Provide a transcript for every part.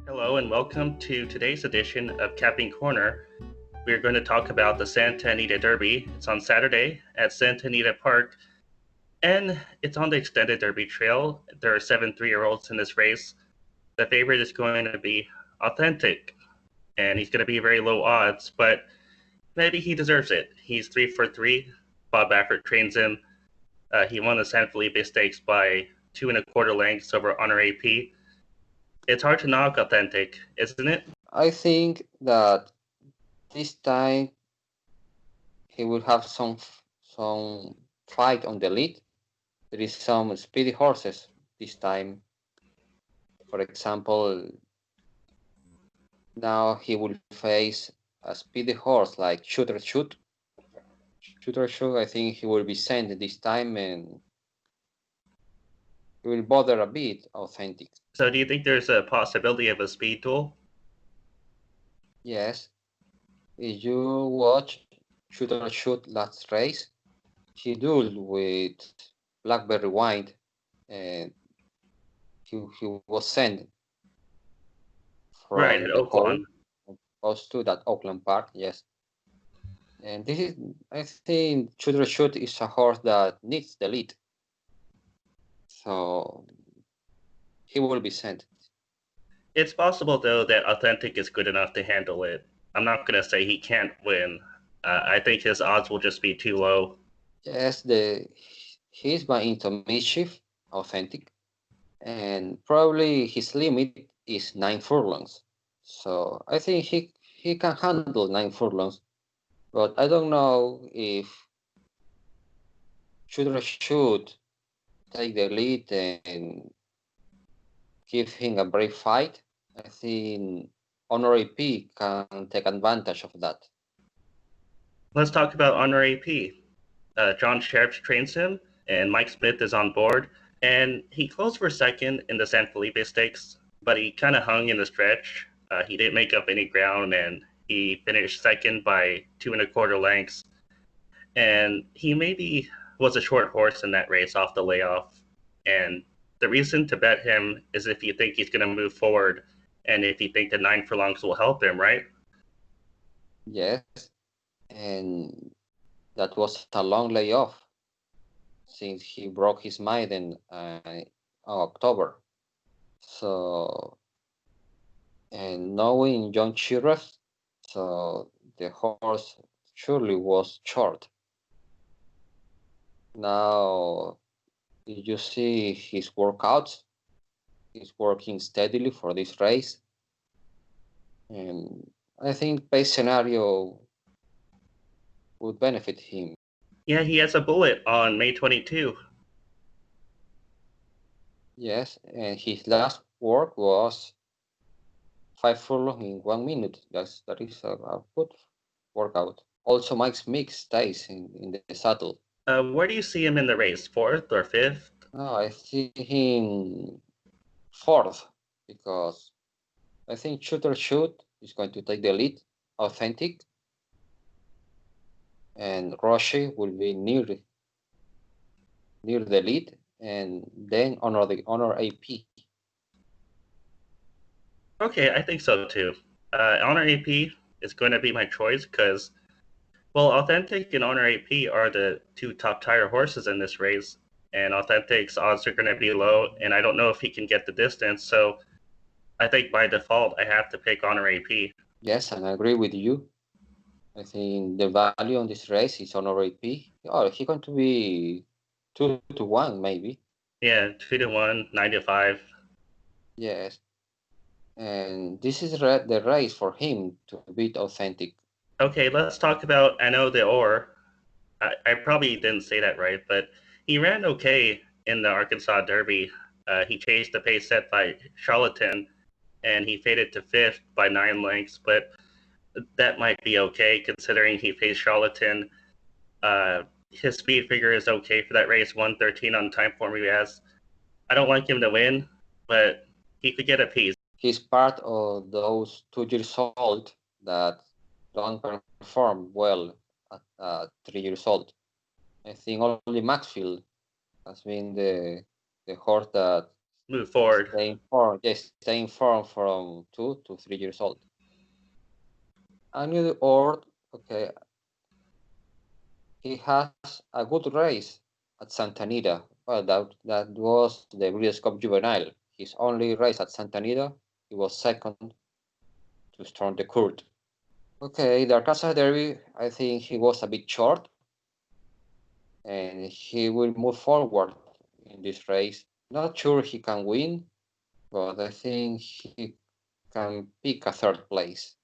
Hello and welcome to today's edition of Capping Corner. We're going to talk about the Santa Anita Derby. It's on Saturday at Santa Anita Park, and it's on the extended Derby Trail. There are 7 3-year-olds in this race. The favorite is going to be Authentic, and he's going to be very low odds, but maybe he deserves it. He's 3 for 3. Bob Baffert trains him. He won the San Felipe Stakes by 2 1/4 lengths over Honor AP. It's hard to knock Authentic, isn't it? I think that this time he will have some fight on the lead. There is some speedy horses this time. For example, now he will face a speedy horse like Shooter Shoot. Shooter Shoot, I think he will be sent this time and he will bother a bit Authentic. So do you think there's a possibility of a speed duel? Yes, if you watch Shooter Shoot last race, he dueled with Blackberry Wine and he was sent Right, from at the pole Oaklawn. goes to that Oakland Park, yes. And this is, I think, Shooter Shoot is a horse that needs the lead. So he will be sent. It's possible, though, that Authentic is good enough to handle it. I'm not going to say he can't win. I think his odds will just be too low. Yes, he's by into mischief, Authentic, and probably his limit is 9 furlongs. So I think he can handle 9 furlongs, but I don't know if Shooter should take the lead and give him a brave fight. I think Honor AP can take advantage of that. Let's talk about Honor AP. John Sheriff trains him, and Mike Smith is on board. And he closed for second in the San Felipe Stakes, but he kind of hung in the stretch. He didn't make up any ground, and he finished second by 2 1/4 lengths. And he maybe was a short horse in that race off the layoff. And the reason to bet him is if you think he's going to move forward and if you think the 9 furlongs will help him, right? Yes, and that was a long layoff since he broke his mind in October. So, and knowing John Sheriff, so the horse surely was short. Now, did you see his workouts? He's working steadily for this race. And I think pace scenario would benefit him. Yeah, he has a bullet on May 22. Yes, and his last work was 5 furlongs in 1 minute. That is a good workout. Also, Mike's mix stays in the saddle. Where do you see him in the race? Fourth or fifth? No, I see him fourth because I think Shooter Shoot is going to take the lead, Authentic, and Roche will be near the lead, and then Honor AP. Okay, I think so too. Honor AP is going to be my choice because, well, Authentic and Honor AP are the two top tire horses in this race, and Authentic's odds are going to be low, and I don't know if he can get the distance, so I think by default I have to pick Honor AP. Yes, and I agree with you. I think the value on this race is Honor AP. Oh, he's going to be 2-1 maybe. Yeah, 2 to 1, 9 to 5. Yes, and this is the race for him to beat Authentic. Okay, let's talk about Ano de Or. I probably didn't say that right, but he ran okay in the Arkansas Derby. He chased the pace set by Charlatan, and he faded to fifth by 9 lengths, but that might be okay considering he faced Charlatan. His speed figure is okay for that race, 113 on time form he has. I don't like him to win, but he could get a piece. He's part of those 2 years old that don't perform well at 3 years old. I think only Maxfield has been the horse that move forward. Stay informed from 2 to 3 years old. A new Ord, okay, he has a good race at Santa Anita. Well, that was the Breeders' Cup Juvenile. His only race at Santa Anita, he was second to Storm the Court. Okay, the Arkansas Derby, I think he was a bit short, and he will move forward in this race. Not sure he can win, but I think he can pick a third place.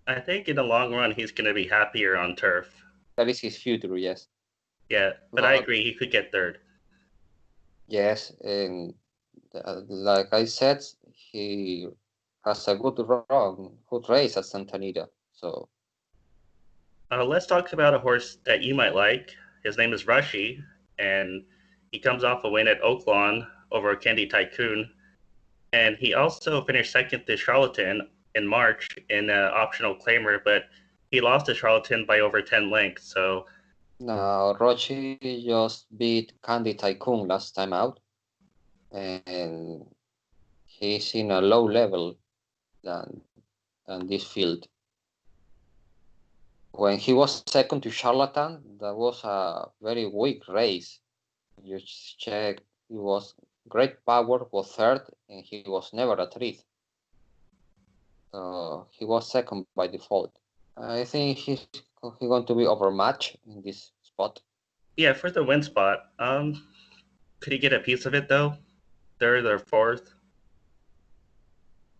I think in the long run, he's going to be happier on turf. That is his future, yes. Yeah, but I agree, he could get third. Yes, and like I said, he has a good run, good race at Santa Anita. So let's talk about a horse that you might like. His name is Rushy, and he comes off a win at Oaklawn over Candy Tycoon. And he also finished second to Charlatan in March in an optional claimer, but he lost to Charlatan by over 10 lengths. So now Rochi just beat Candy Tycoon last time out, and he's in a low level than this field. When he was second to Charlatan, that was a very weak race. You check, he was Great Power was third, and he was never a third. So he was second by default. I think he's going to be overmatched in this spot. yeah, for the win spot, could he get a piece of it though? Third or fourth?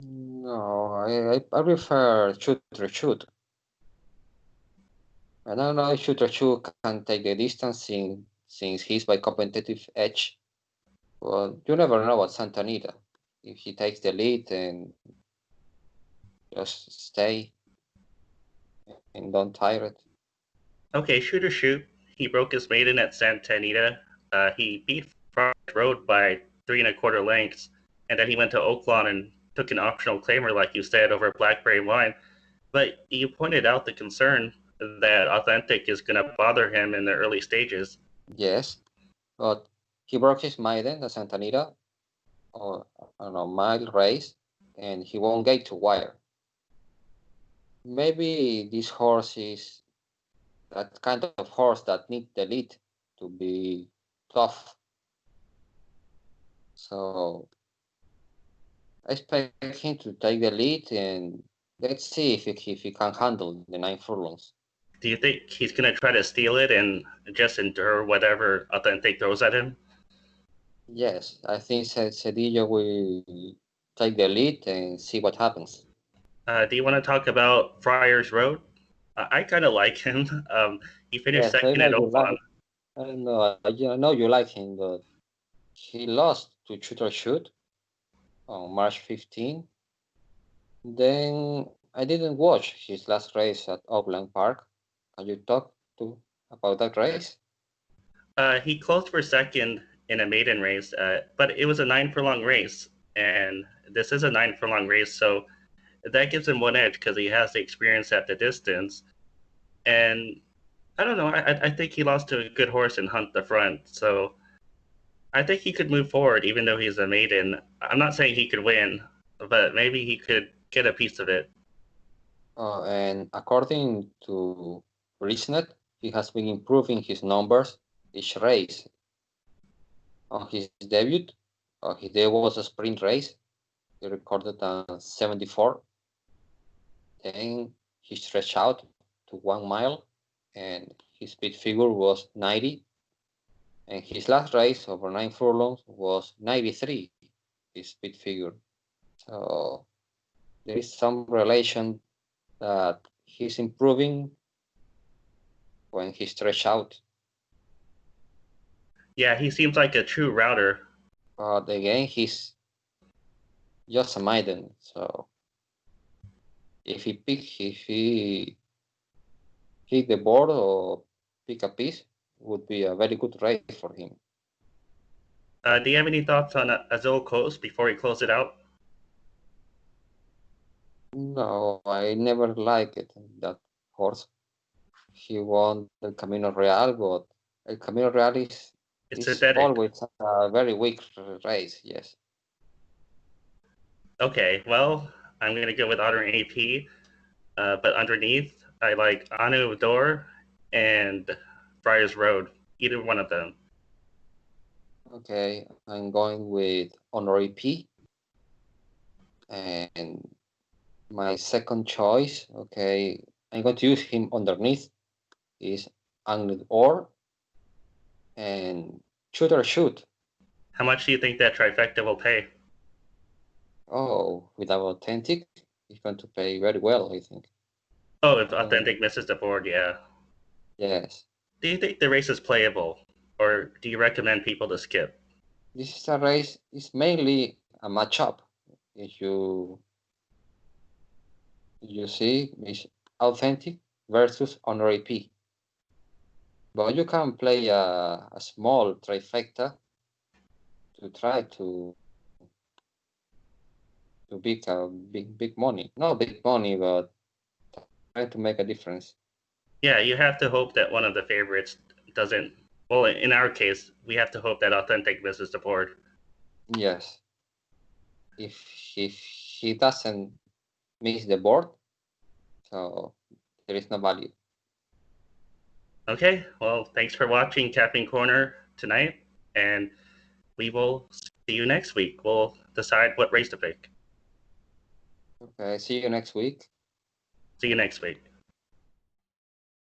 No, I prefer shoot or shoot. I don't know if shoot or shoot can take the distance since he's by competitive edge. Well, you never know at Santa Anita. If he takes the lead and just stay and don't tire it. Okay, shoot or shoot. He broke his maiden at Santa Anita. He beat Frost Road by 3 1/4 lengths, and then he went to Oaklawn and took an optional claimer, like you said, over Blackberry Wine. But you pointed out the concern that Authentic is going to bother him in the early stages. Yes, but he broke his maiden at Santa Anita, or on a mile race, and he won't get to wire. Maybe this horse is that kind of horse that needs the lead to be tough. So I expect him to take the lead, and let's see if he can handle the 9 furlongs. Do you think he's going to try to steal it and just endure whatever Authentic throws at him? Yes, I think Cedillo will take the lead and see what happens. Do you want to talk about Friars Road? I kind of like him. He finished Yes, I second know at you Oaklawn. I know you like him, but he lost to Shoot or Shoot on March 15. Then I didn't watch his last race at Oakland Park. Can you talk about that race? He closed for second in a maiden race, but it was a 9 furlong race, and this is a 9 furlong race, so that gives him one edge because he has the experience at the distance. And I don't know, I think he lost to a good horse in Hunt the Front, so I think he could move forward even though he's a maiden. I'm not saying he could win, but maybe he could get a piece of it. And according to Brisnet, he has been improving his numbers each race. On his debut was a sprint race. He recorded a 74. Then he stretched out to 1 mile, and his speed figure was 90. And his last race over 9 furlongs was 93, his speed figure. So there is some relation that he's improving when he stretch out. Yeah, he seems like a true router. But again, he's just a maiden. So if he pick the board or pick a piece, would be a very good race for him. Do you have any thoughts on Azul Coast before we close it out? No, I never liked it, that horse. He won the Camino Real, but El Camino Real is It's It's synthetic. always a very weak race. Yes. Okay, well, I'm gonna go with Otter AP. But underneath, I like Anu Door and Friars Road. Either one of them. Okay, I'm going with Honor P. And my second choice, okay, I'm going to use him underneath, is Anglet Or and Shooter Shoot. How much do you think that trifecta will pay? Oh, without authentic, he's going to play very well, I think. Oh, if authentic misses the board, yeah. Yes. Do you think the race is playable, or do you recommend people to skip? This is a race, it's mainly a matchup. If you see, it's authentic versus Honor P. But you can play a small trifecta to try to big money. Not big money, but try to make a difference. Yeah, you have to hope that one of the favorites doesn't. Well, in our case, we have to hope that authentic misses the board. Yes. If he doesn't miss the board, so there is no value. Okay, well, thanks for watching Capping Corner tonight, and we will see you next week. We'll decide what race to pick. Okay, see you next week. See you next week.